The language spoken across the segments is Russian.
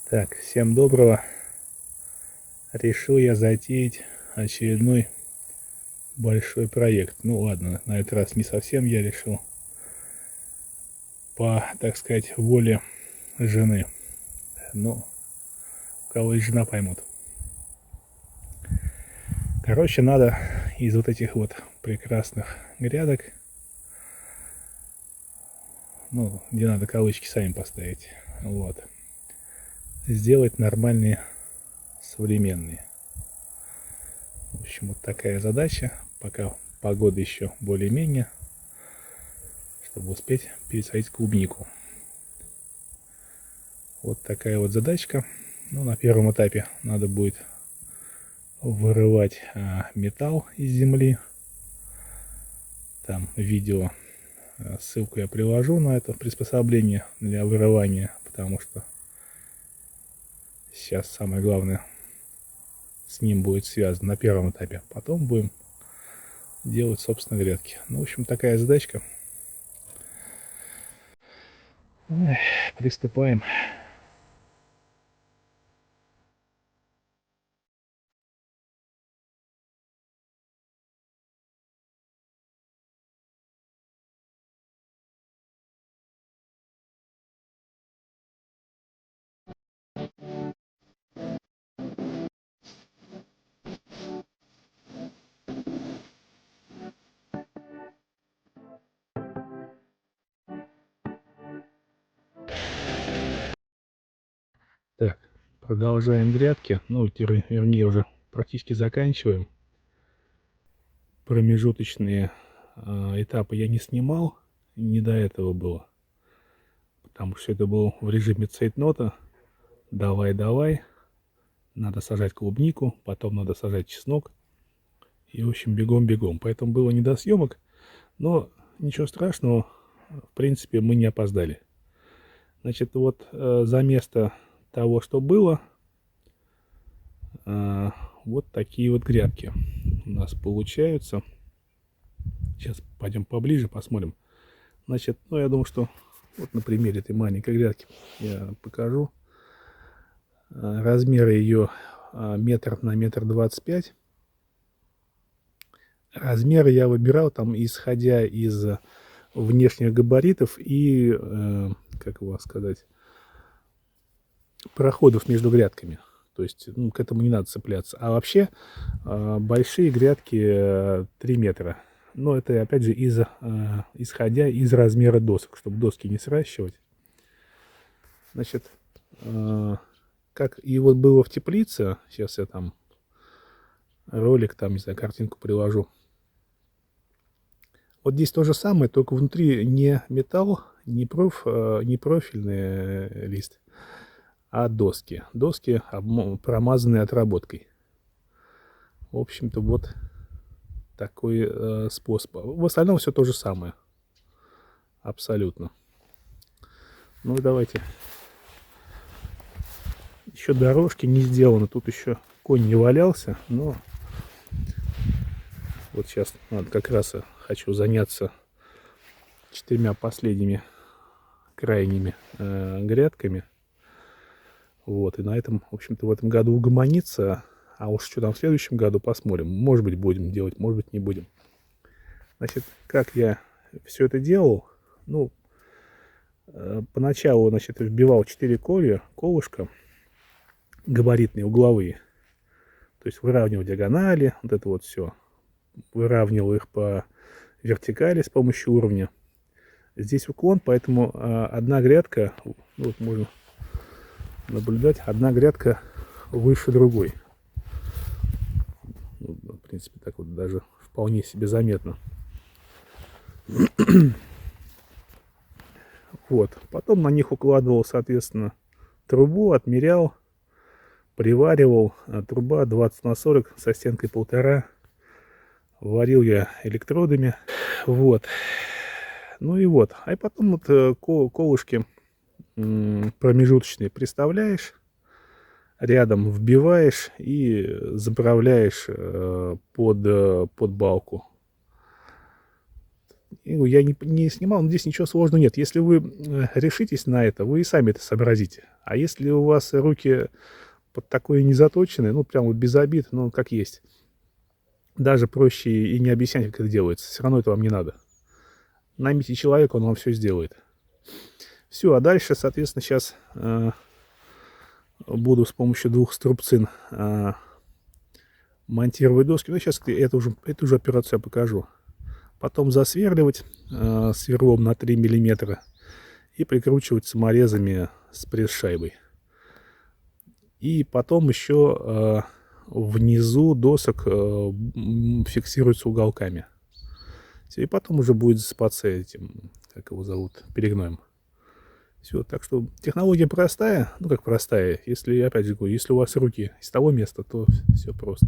Так, всем доброго. Решил я затеять очередной большой проект. Ну ладно, на этот раз не совсем я решил. По, так сказать, воле жены. Ну, у кого есть жена, поймут. Короче, надо из вот этих вот прекрасных грядок, ну, где надо кавычки сами поставить, вот, сделать нормальные, современные. В общем, вот такая задача. Пока погода еще более-менее, чтобы успеть пересадить клубнику. Вот такая вот задачка. Ну, на первом этапе надо будет вырывать металл из земли. Там видео, ссылку я приложу на это приспособление для вырывания, потому что сейчас самое главное с ним будет связано на первом этапе. Потом будем делать, собственно, грядки. Ну, в общем, такая задачка. Эх, приступаем. Так, продолжаем грядки. Ну, вернее, уже практически заканчиваем. Промежуточные этапы я не снимал, не до этого было. Потому что это было в режиме цейтнота. Давай, надо сажать клубнику, потом надо сажать чеснок. И, в общем, бегом. Поэтому было не до съемок, но ничего страшного, в принципе, мы не опоздали. Значит, вот за место того, что было, вот такие вот грядки у нас получаются. Сейчас пойдем поближе, посмотрим. Значит, ну я думаю, что вот на примере этой маленькой грядки я покажу. Размеры ее метр на метр 25. Размеры я выбирал там, исходя из внешних габаритов и, как его сказать, проходов между грядками. То есть, ну, к этому не надо цепляться. А вообще, большие грядки 3 метра. Но это, опять же, исходя из размера досок, чтобы доски не сращивать. Значит, как и вот было в теплице, сейчас я там ролик, там, не знаю, картинку приложу. Вот здесь то же самое, только внутри не металл, не профильный лист, а доски. Доски промазанные отработкой. В общем-то, вот такой способ. В остальном все то же самое. Абсолютно. Ну и давайте. Еще дорожки не сделаны. Тут еще конь не валялся. Но вот сейчас надо как раз хочу заняться 4 последними крайними грядками. Вот. И на этом, в общем-то, в этом году угомониться. А уж что там в следующем году, посмотрим. Может быть, будем делать, может быть, не будем. Значит, как я все это делал? Ну, поначалу, значит, вбивал 4 колышка габаритные, угловые. То есть выравнивал диагонали, вот это вот все. Выравнивал их по вертикали с помощью уровня. Здесь уклон, поэтому одна грядка, ну, вот можно наблюдать, одна грядка выше другой. Ну, в принципе, так вот даже вполне себе заметно. Вот. Потом на них укладывал, соответственно, трубу, отмерял, приваривал. Труба 20 на 40 со стенкой 1,5. Варил я электродами. Вот. Ну и вот. А потом вот колышки промежуточные приставляешь, рядом вбиваешь и заправляешь под балку. Я не снимал, но здесь ничего сложного нет. Если вы решитесь на это, вы и сами это сообразите. А если у вас руки под такое не заточены, ну, прям вот без обид, ну, как есть, даже проще и не объяснять, как это делается. Все равно это вам не надо. Наймите человека, он вам все сделает. Все, а дальше, соответственно, сейчас буду с помощью 2 струбцин монтировать доски. Ну, сейчас эту же операцию я покажу. Потом засверливать сверлом на 3 миллиметра и прикручивать саморезами с пресс-шайбой. И потом еще внизу досок фиксируется уголками. Все, и потом уже будет засыпаться этим, как его зовут, перегноем. Все, так что технология простая, ну как простая, если, опять же говорю, если у вас руки из того места, то все просто.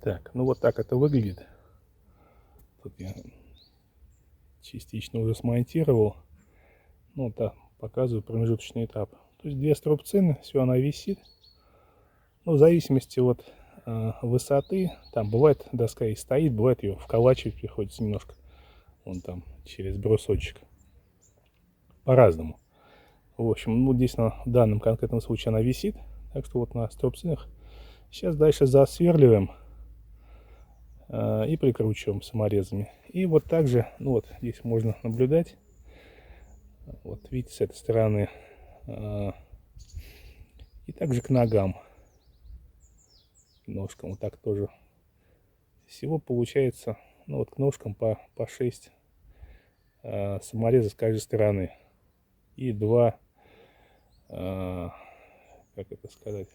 Так, ну вот так это выглядит. Тут я частично уже смонтировал. Ну, да, показываю промежуточный этап. То есть 2 струбцины, все, она висит. Ну, в зависимости от высоты, там бывает доска и стоит, бывает ее вколачивать приходится немножко. Вон там через брусочек. По-разному. В общем, ну, здесь в данном конкретном случае она висит. Так что вот на струбцинах. Сейчас дальше засверливаем и прикручиваем саморезами. И вот также, ну вот здесь можно наблюдать. Вот видите, с этой стороны. И также к ногам. К ножкам вот так тоже. Всего получается, ну вот к ножкам по 6 самореза с каждой стороны. И 2, как это сказать,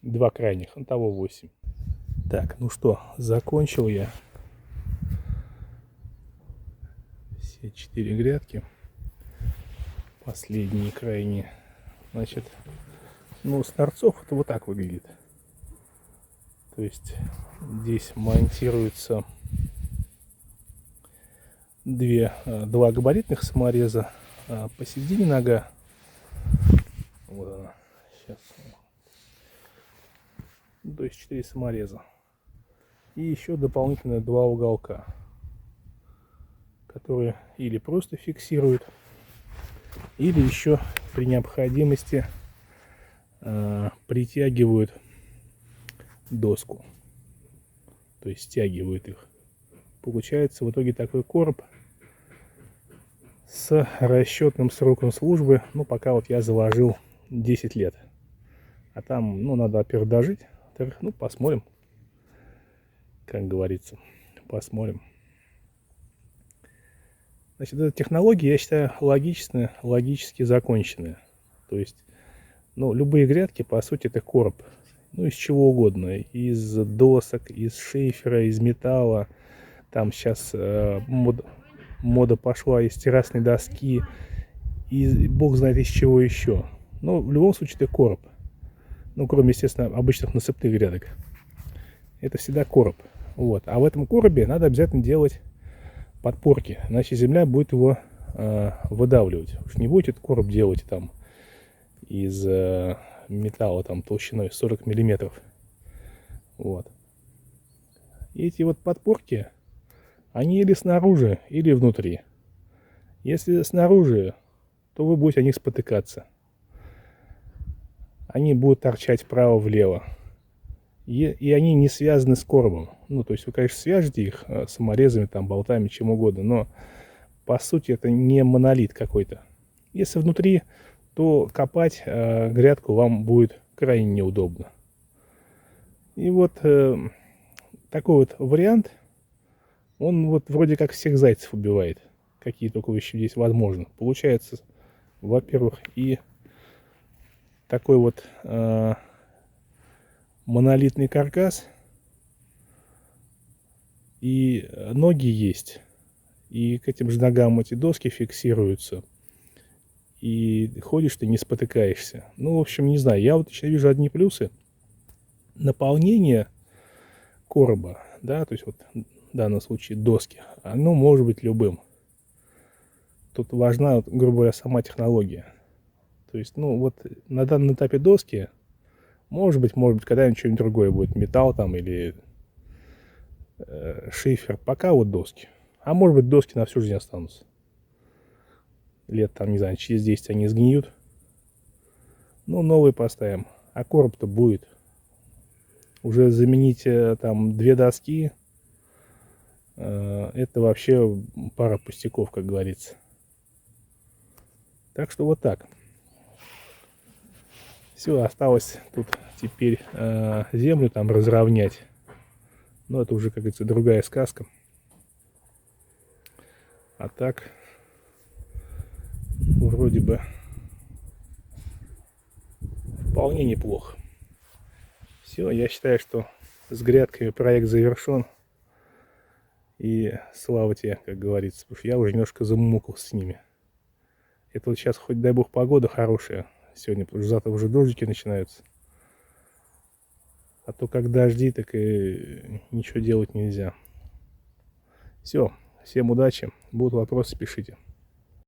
2 крайних, ну того 8. Так, ну что, закончил я все 4 грядки. Последние, крайние. Значит, ну, с торцов это вот так выглядит. То есть здесь монтируется 2 габаритных самореза, посередине нога. Вот она. Сейчас. То есть 4 самореза. И еще дополнительно 2 уголка, которые или просто фиксируют, или еще при необходимости притягивают доску. То есть стягивают их. Получается в итоге такой короб с расчетным сроком службы. Ну, пока вот я заложил 10 лет. А там, ну, надо, во-первых, дожить. Во-вторых, ну, посмотрим. Как говорится, посмотрим. Значит, эта технология, я считаю, логически законченная. То есть, ну, любые грядки, по сути, это короб. Ну, из чего угодно. Из досок, из шейфера, из металла. Там сейчас мода пошла из террасной доски. И бог знает из чего еще. Но в любом случае это короб. Ну, кроме, естественно, обычных насыпных грядок. Это всегда короб. Вот. А в этом коробе надо обязательно делать подпорки, иначе земля будет его выдавливать. Уж не будете этот короб делать там из металла там толщиной 40 миллиметров. Вот. И эти вот подпорки, они или снаружи, или внутри. Если снаружи, то вы будете о них спотыкаться. Они будут торчать вправо-влево. И они не связаны с коробом. Ну, то есть вы, конечно, свяжете их саморезами, там, болтами, чем угодно, но по сути это не монолит какой-то. Если внутри, то копать грядку вам будет крайне неудобно. И вот такой вот вариант, он вот вроде как всех зайцев убивает. Какие только еще здесь возможно. Получается, во-первых, и такой вот монолитный каркас, и ноги есть, и к этим же ногам эти доски фиксируются, и ходишь ты не спотыкаешься. Ну, в общем, не знаю, я вот еще вижу одни плюсы. Наполнение короба, да, то есть вот в данном случае доски, оно может быть любым. тут важна, вот, грубо говоря, сама технология. То есть, ну, вот на данном этапе доски, может быть, когда-нибудь что-нибудь другое будет, металл там или шифер. Пока вот доски. А может быть, доски на всю жизнь останутся. Лет там, не знаю, через 10 они сгниют. Ну, новые поставим. А короб-то будет. Уже заменить там 2 доски, это вообще пара пустяков, как говорится. Так что вот так. Все, осталось тут теперь землю там разровнять. Но это уже, как говорится, другая сказка. А так, вроде бы вполне неплохо. Все, я считаю, что с грядками проект завершен. И слава тебе, как говорится, потому что я уже немножко замукался с ними. Это вот сейчас хоть дай бог погода хорошая сегодня, потому что завтра уже дождики начинаются. А то как дожди, так и ничего делать нельзя. Все, всем удачи. Будут вопросы, пишите.